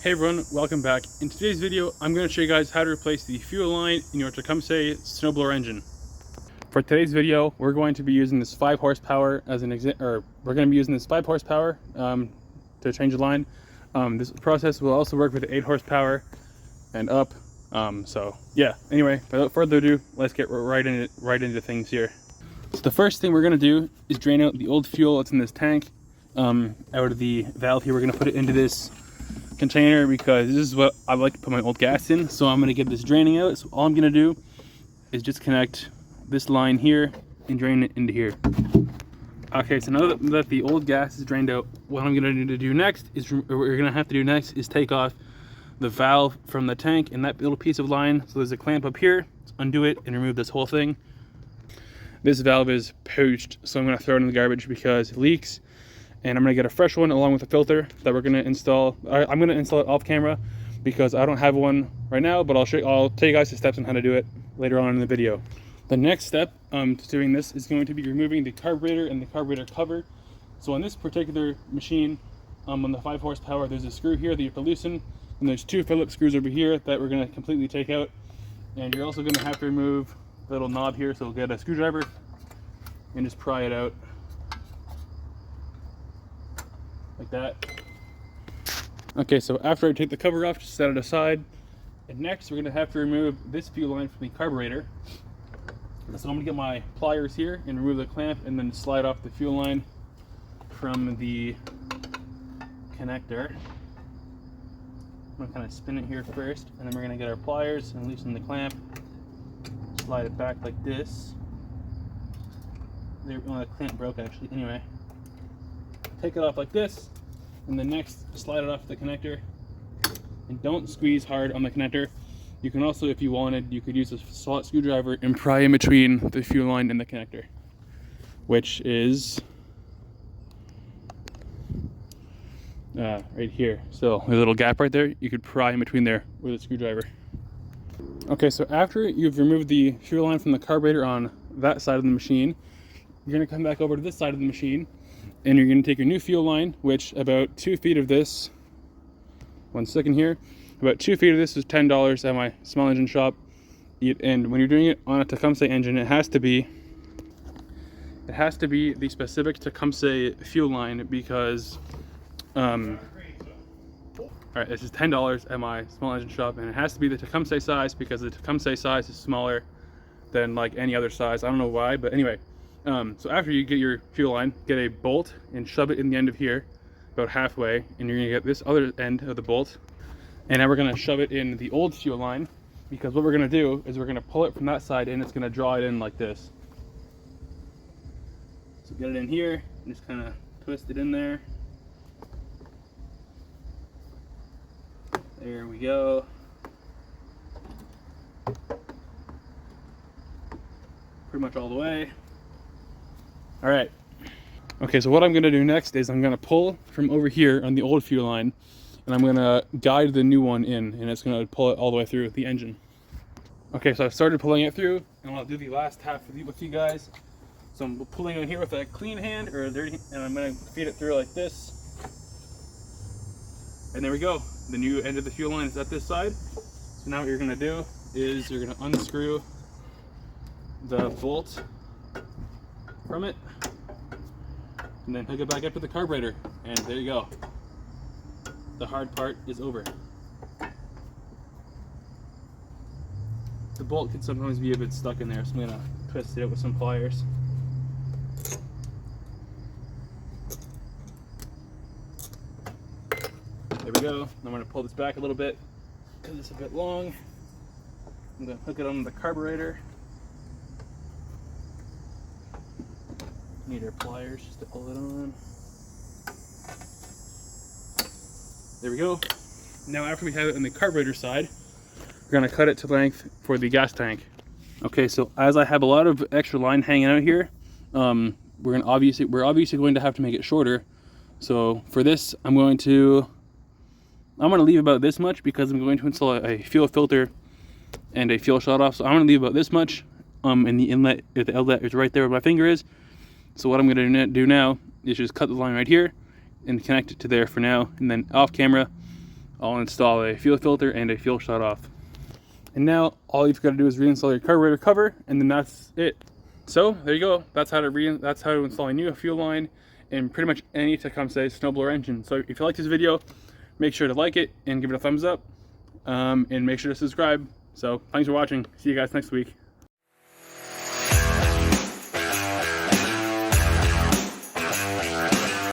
Hey everyone, welcome back. In today's video, I'm going to show you guys how to replace the fuel line in your Tecumseh Snowblower engine. For today's video, we're going to be using this 5 horsepower as an we're going to be using this 5 horsepower to change the line. This process will also work with 8 horsepower and up. So yeah, anyway, without further ado, let's get right into things here. So the first thing we're going to do is drain out the old fuel that's in this tank out of the valve here. We're going to put it into this container because this is what I like to put my old gas in. So I'm going to get this draining out. So all I'm going to do is just connect this line here and drain it into here. Okay, so now that the old gas is drained out, what I'm going to need to do next is, take off the valve from the tank and that little piece of line. So there's a clamp up here. Let's undo it and remove this whole thing. This valve is poached, so I'm going to throw it in the garbage because it leaks. And I'm going to get a fresh one along with a filter that we're going to install. I'm going to install it off camera because I don't have one right now, but I'll tell you guys the steps on how to do it later on in the video. The next step to doing this is going to be removing the carburetor and the carburetor cover. So on this particular machine, on the 5 horsepower, there's a screw here that you have to loosen, and there's 2 Phillips screws over here that we're going to completely take out. And you're also going to have to remove the little knob here, so we'll get a screwdriver and just pry it out. Like that. Okay, so after I take the cover off, just set it aside. And next we're going to have to remove this fuel line from the carburetor. So I'm going to get my pliers here and remove the clamp and then slide off the fuel line from the connector. I'm going to kind of spin it here first, and then we're going to get our pliers and loosen the clamp. Slide it back like this. The clamp broke actually. Anyway. Take it off like this, and then next slide it off the connector, and don't squeeze hard on the connector. You can also, if you wanted, you could use a slot screwdriver and pry in between the fuel line and the connector, which is right here. So there's a little gap right there. You could pry in between there with a screwdriver. Okay, so after you've removed the fuel line from the carburetor on that side of the machine, you're going to come back over to this side of the machine, and you're going to take your new fuel line, which about 2 feet of this, one second here, about 2 feet of this is $10 at my small engine shop. And when you're doing it on a Tecumseh engine, it has to be the specific Tecumseh fuel line because, all right, this is $10 at my small engine shop, and it has to be the Tecumseh size because the Tecumseh size is smaller than like any other size. I don't know why, but anyway. So after you get your fuel line, get a bolt and shove it in the end of here, about halfway, and you're gonna get this other end of the bolt. And now we're gonna shove it in the old fuel line, because what we're gonna do is we're gonna pull it from that side and it's gonna draw it in like this. So get it in here, and just kind of twist it in there. There we go. Pretty much all the way. All right. Okay, so what I'm gonna do next is I'm gonna pull from over here on the old fuel line, and I'm gonna guide the new one in, and it's gonna pull it all the way through the engine. Okay, so I've started pulling it through, and I'll do the last half with you guys. So I'm pulling it here with a clean hand or a dirty, and I'm gonna feed it through like this. And there we go. The new end of the fuel line is at this side. So now what you're gonna do is you're gonna unscrew the bolt from it, and then hook it back up to the carburetor, and there you go. The hard part is over. The bolt can sometimes be a bit stuck in there, so I'm gonna twist it out with some pliers. There we go. I'm gonna pull this back a little bit because it's a bit long. I'm gonna hook it on the carburetor. Need our pliers just to pull it on. There we go. Now after we have it on the carburetor side, we're gonna cut it to length for the gas tank. Okay, so as I have a lot of extra line hanging out here, we're obviously going to have to make it shorter. So for this, I'm gonna leave about this much because I'm going to install a fuel filter and a fuel shut off. So I'm gonna leave about this much in the inlet. If the outlet is right there where my finger is. So what I'm going to do now is just cut the line right here and connect it to there for now, and then off camera I'll install a fuel filter and a fuel shutoff. And now all you've got to do is reinstall your carburetor cover, and then that's it. So there you go. That's how to install a new fuel line in pretty much any Tecumseh snowblower engine. So if you like this video, make sure to like it and give it a thumbs up, and make sure to subscribe. So thanks for watching. See you guys next week.